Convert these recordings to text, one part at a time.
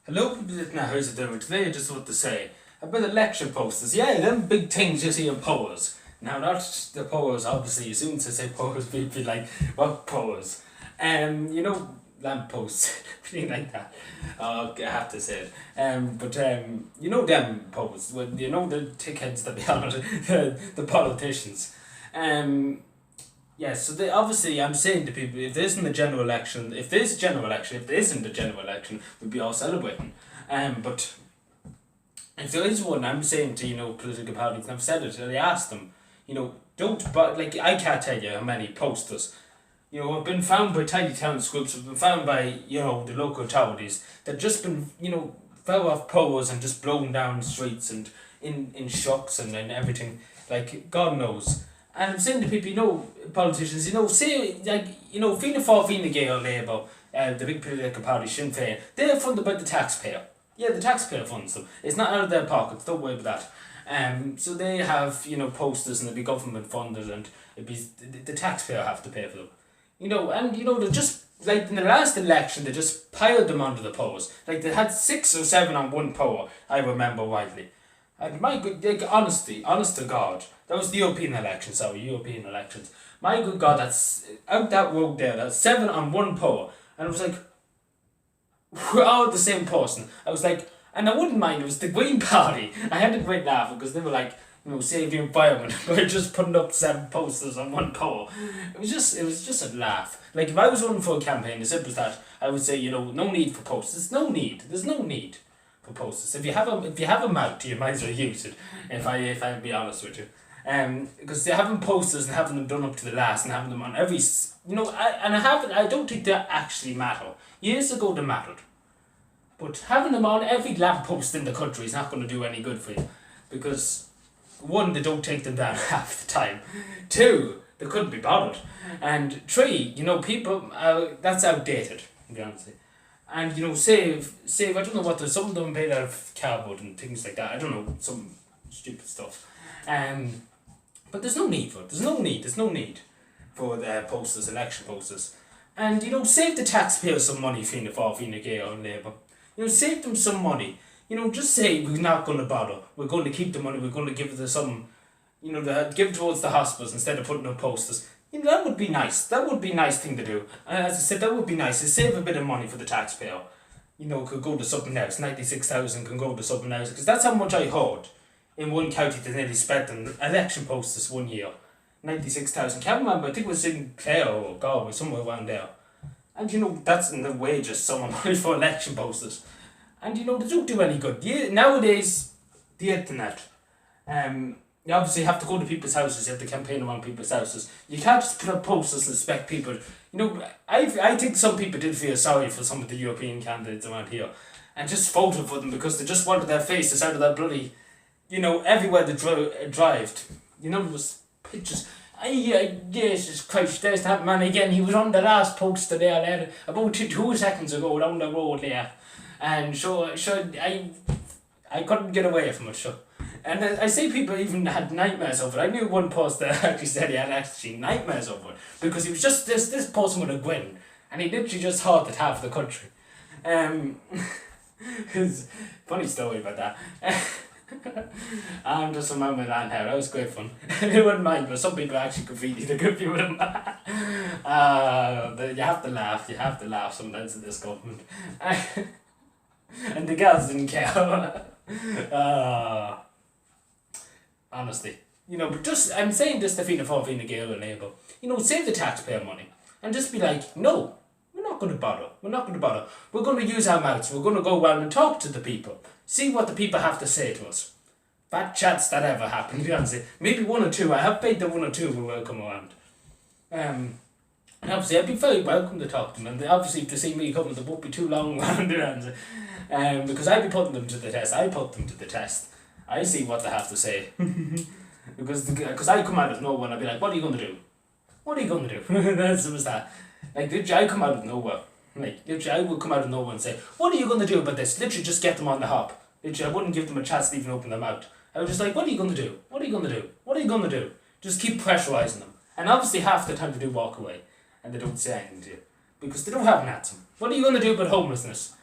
Hello, people that know how's it doing? Today I just want to say about election posters. Yeah, them big things you see in polls. Now, not the polls, obviously. You soon to say polls, people be like, what polls? Lamp posts, everything like that. Oh, I have to say it. Them polls, well, the tickheads that be on it, the politicians. So obviously I'm saying to people, if there isn't a general election, if there is a general election, if there isn't a general election, we'd be all celebrating. But if there is one, I'm saying to, political parties, and I've said it, and I asked them, don't, but like, I can't tell you how many posters, have been found by tiny towns groups, have been found by, the local authorities, that just been, fell off poles and just blown down streets and in shocks and everything, like, God knows. And I'm saying to people, politicians, say, like, Fianna Fáil, Fine Gael, Labour, the big political party, Sinn Féin, they're funded by the taxpayer. Yeah, the taxpayer funds them. It's not out of their pockets, don't worry about that. So they have, posters and they'll be government funded and it'd be, the taxpayer have to pay for them. They're just, like in the last election, they just piled them onto the poles. Like they had 6 or 7 on one pole, I remember widely. And my good, like, honest to God, that was the European elections. My good God, that's out that road there, that's 7 on one pole. And it was like, we're all the same person. I was like, and I wouldn't mind, it was the Green Party. I had a great laugh because they were like, save the environment by just putting up 7 posters on one pole. It was just a laugh. Like if I was running for a campaign, as simple as that, I would say, no need for posters. There's no need for posters. If you have a mouth, you might as well use it. If I be honest with you, because having posters and having them done up to the last and having them on every, I don't think they actually matter. Years ago they mattered, but having them on every lamppost in the country is not going to do any good for you, because 1, they don't take them down half the time. 2, they couldn't be bothered, and 3, people that's outdated. To be honest. And save, I don't know what, there's some of them made out of cardboard and things like that. I don't know, some stupid stuff. But there's no need for it. There's no need for the posters, election posters. And save the taxpayers some money, Fianna Fáil, Fine Gael and Labour. Save them some money. Just say we're not going to bother. We're going to keep the money. We're going to give it to some, give it towards the hospitals instead of putting up posters. That would be nice. That would be a nice thing to do. And as I said, that would be nice. To save a bit of money for the taxpayer. Could go to something else. 96,000 can go to something else. Because that's how much I heard in one county they nearly spent on election posters one year. 96,000. Can't remember. I think it was in Clare or Galway, somewhere around there. And that's in the wages someone money for election posters. And they don't do any good. Nowadays, the internet. You obviously have to go to people's houses, you have to campaign around people's houses. You can't just put up posters and expect people. I think some people did feel sorry for some of the European candidates around here and just voted for them because they just wanted their faces out of that bloody, everywhere they drived. There was pictures. Jesus Christ, there's that man again. He was on the last poster there, about 2 seconds ago down the road there. And so I couldn't get away from it, so. And I see people even had nightmares over it. I knew one poster actually said he had actually nightmares over it because he was just this person with a grin, and he literally just haunted half the country. It's funny story about that. I'm just remembering that now. That was great fun. I wouldn't mind, but some people actually graffiti the good people. You have to laugh. You have to laugh sometimes at this government. And the girls didn't care. Honestly. But just, I'm saying this to Fianna Fáil, Fine Gael and Labour. Save the taxpayer money. And just be like, no, we're not going to bother. We're going to use our mouths. We're going to go around and talk to the people. See what the people have to say to us. Bad chats that ever happen, to be honest. Maybe 1 or 2. I have paid the 1 or 2 who will come around. And obviously I'd be very welcome to talk to them. And obviously if they see me coming, they won't be too long around around. Because I'd be putting them to the test. I put them to the test. I see what they have to say. because I come out of nowhere and I'd be like, what are you going to do? What are you going to do? That's was that. Like, literally, I come out of nowhere. Like, literally, I would come out of nowhere and say, what are you going to do about this? Literally, just get them on the hop. Literally, I wouldn't give them a chance to even open their mouth. I was just like, what are you going to do? What are you going to do? What are you going to do? Just keep pressurising them. And obviously, half the time they do walk away. And they don't say anything to you. Because they don't have an answer. What are you going to do about homelessness?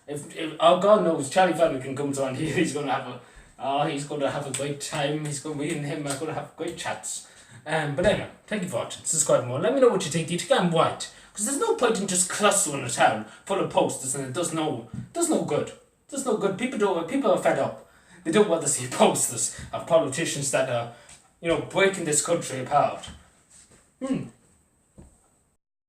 If oh God knows, Charlie Flanagan comes on here, he's going to have a great time. Me and him are going to have great chats. But anyway, thank you for watching. Subscribe more. Let me know what you think. Do you think I'm white? Because there's no point in just clustering a town full of posters and it does no good. Does no good. People are fed up. They don't want to see posters of politicians that are, breaking this country apart.